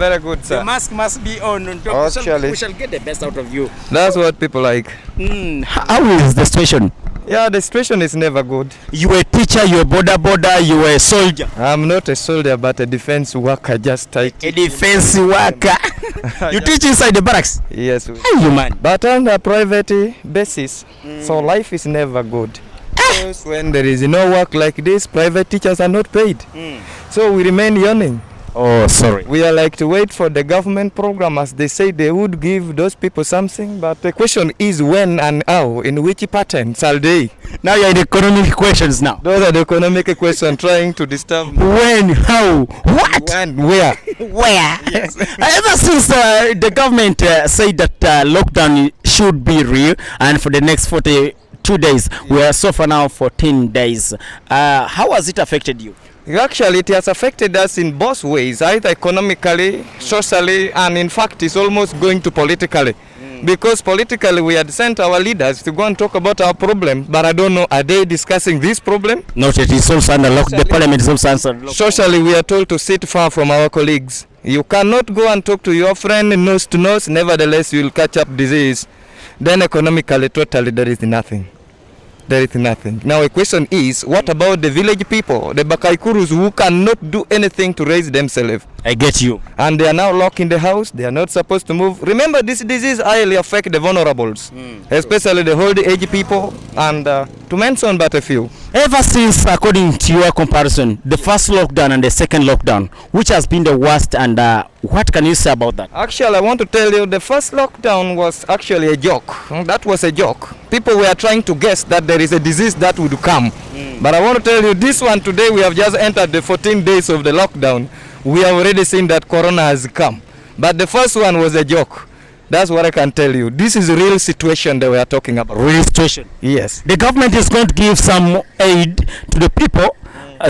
Very good, sir. The mask must be on. Actually, we shall get the best out of you. That's what people like. How is the situation? Yeah, the situation is never good. You a teacher, you a border, you a soldier. I'm not a soldier, but a defense worker, just tight. A defense worker. You teach inside the barracks? Yes. Hey, you man. But on a private basis, so life is never good. Because when there is no work like this, private teachers are not paid. So we remain yawning. Oh, sorry. We are like to wait for the government program, as they say they would give those people something, but the question is when and how, in which pattern shall they? Now you're in economic questions now. Those are the economic questions trying to disturb me. When, how, what? When, where? Where? Yes. Ever since the government said that lockdown should be real, and for the next 42 days, we are so far now 14 days. How has it affected you? Actually, it has affected us in both ways, either economically, socially, and in fact, it's almost going to politically. Because politically, we had sent our leaders to go and talk about our problem, but I don't know, are they discussing this problem? Not yet, it's also under lockdown. The parliament is also under lockdown. Socially, we are told to sit far from our colleagues. You cannot go and talk to your friend nose to nose, nevertheless, you will catch up disease. Then economically, totally, there is nothing. There is nothing. Now, a question is, what about the village people, the Bakaikurus who cannot do anything to raise themselves? I get you. And they are now locked in the house. They are not supposed to move. Remember, this disease highly affects the vulnerables, especially the old age people, and to mention but a few. Ever since, according to your comparison, the first lockdown and the second lockdown, which has been the worst, and what can you say about that? Actually, I want to tell you, the first lockdown was actually a joke. That was a joke. People were trying to guess that there is a disease that would come. But I want to tell you, this one today, we have just entered the 14 days of the lockdown. We have already seen that corona has come. But the first one was a joke. That's what I can tell you. This is a real situation that we are talking about. Real situation? Yes. The government is going to give some aid to the people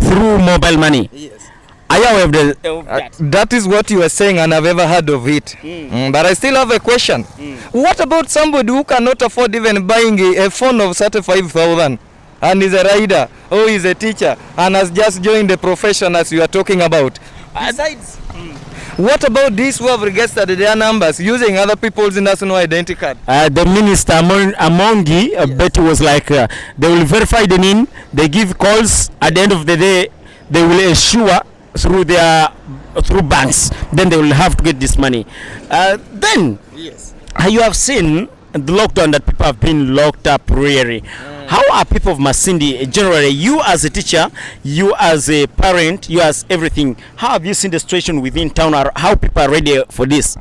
through mobile money. Yes. Are you aware of that? That is what you are saying, and I've ever heard of it. But I still have a question. What about somebody who cannot afford even buying a phone of 35,000 and is a rider or is a teacher and has just joined the profession as you are talking about? Besides, what about these who have registered their numbers using other people's national identity card? The minister Amongi, Betty was like, they will verify the name, they give calls, at the end of the day, they will ensure through banks, then they will have to get this money. Then, you have seen the lockdown that people have been locked up really. How are people of Masindi generally, you as a teacher, you as a parent, you as everything, how have you seen the situation within town, or how people are ready for this?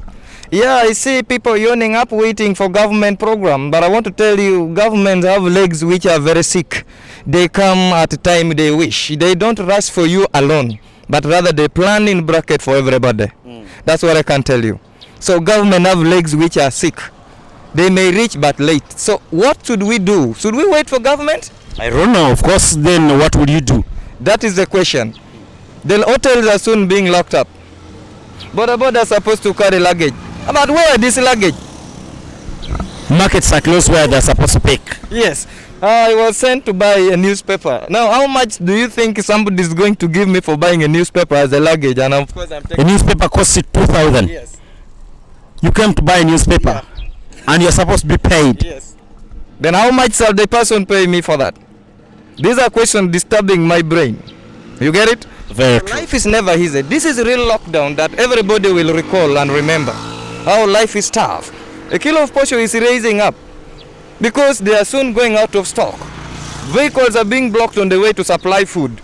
Yeah, I see people yawning up waiting for government program, but I want to tell you, governments have legs which are very sick. They come at the time they wish. They don't rush for you alone, but rather they plan in bracket for everybody. That's what I can tell you. So government have legs which are sick. They may reach but late. So what should we do? Should we wait for government? I don't know. Of course, then what would you do? That is the question. The hotels are soon being locked up. But are supposed to carry luggage. But where are this luggage? Markets are closed where they're supposed to pick. Yes. I was sent to buy a newspaper. Now, how much do you think somebody is going to give me for buying a newspaper as a luggage? And of course, I'm taking... A newspaper costs you 2,000. Yes. You came to buy a newspaper, and you're supposed to be paid. Yes. Then how much shall the person pay me for that? These are questions disturbing my brain. You get it? Very true. Life is never easy. This is a real lockdown that everybody will recall and remember. How life is tough. A kilo of posho is raising up because they are soon going out of stock. Vehicles are being blocked on the way to supply food.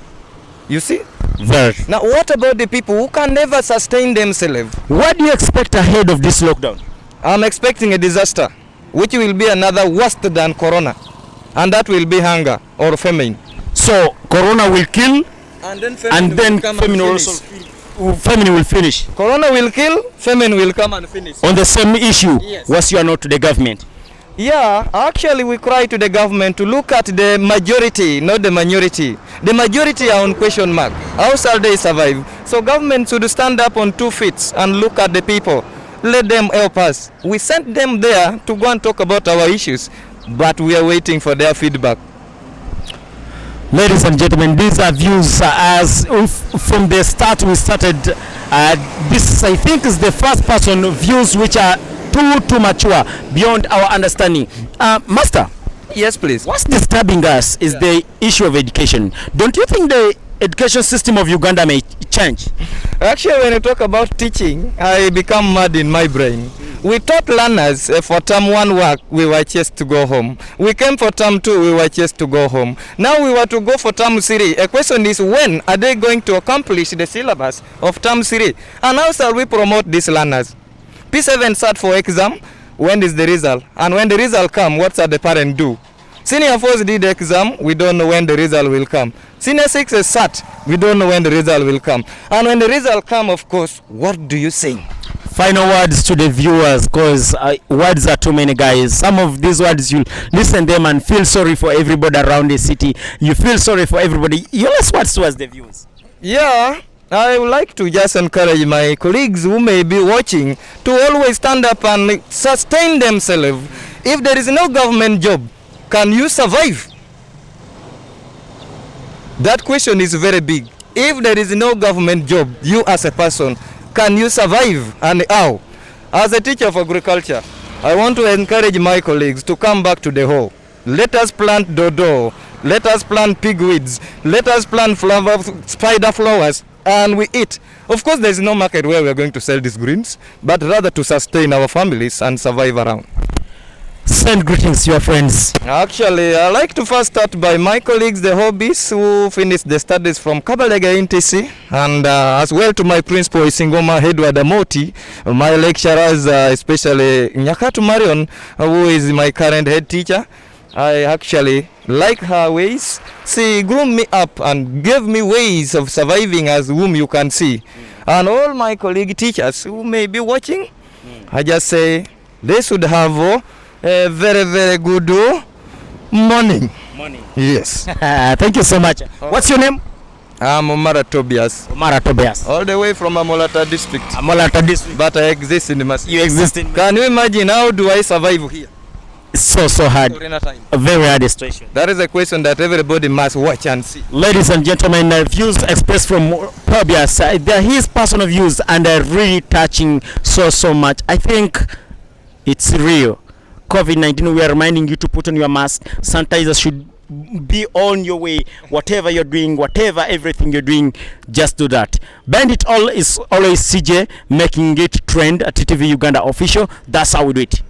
You see? Very. Now what about the people who can never sustain themselves? What do you expect ahead of this lockdown? I'm expecting a disaster, which will be another worse than corona. And that will be hunger or famine. So corona will kill, and then famine will finish. Corona will kill, famine will come and finish. On the same issue, what's your note to the government? Yeah, actually we cry to the government to look at the majority, not the minority. The majority are on question mark. How shall they survive? So government should stand up on 2 feet and look at the people. Let them help us. We sent them there to go and talk about our issues, but we are waiting for their feedback. Ladies and gentlemen, these are views as from the start we started. This, I think, is the first person views which are too mature beyond our understanding. Master, Yes, please. what's disturbing us is the issue of education. Don't you think the education system of Uganda may change? Actually, when you talk about teaching, I become mad in my brain. We taught learners for term 1 work, we were chased to go home. We came for term 2, we were chased to go home. Now we were to go for term 3. A question is, when are they going to accomplish the syllabus of term 3? And how shall we promote these learners? P7 sat for exam, when is the result? And when the result come, what shall the parent do? Senior 4 did exam, we don't know when the result will come. Senior 6 is sat, we don't know when the result will come. And when the result come, of course, what do you say? Final words to the viewers, because words are too many, guys. Some of these words you listen them and feel sorry for everybody around the city. You feel sorry for everybody. Your last words towards the viewers. Yeah, I would like to just encourage my colleagues who may be watching to always stand up and sustain themselves. If there is no government job, can you survive? That question is very big. If there is no government job, you as a person, can you survive, and how? As a teacher of agriculture, I want to encourage my colleagues to come back to the hole. Let us plant dodo, let us plant pigweeds, let us plant spider flowers, and we eat. Of course, there is no market where we are going to sell these greens, but rather to sustain our families and survive around. Send greetings to your friends. Actually, I like to first start by my colleagues, the hobbies, who finished the studies from Kabalega NTC, and as well to my principal Isingoma Edward Amoti, my lecturers, especially Nyakatu Marion, who is my current head teacher. I actually like her ways. She groomed me up and gave me ways of surviving, as whom you can see. And all my colleague teachers who may be watching, I just say they should have a very good morning. Yes. Thank you so much. What's your name? I'm Omara Tobias, Omara Tobias. all the way from Amolata district, Amolata district. but I exist in the Masai. You exist in. Can you imagine how do I survive here? It's so hard. During a time. A very hard situation. That is a question that everybody must watch and see. Ladies and gentlemen, views expressed from Tobias, they're his personal views and they're really touching so much. I think it's real. COVID-19, we are reminding you to put on your mask. Sanitizer should be on your way. Whatever you're doing, everything you're doing, just do that. Behind it all is always CJ making it trend at TTV Uganda official. That's how we do it.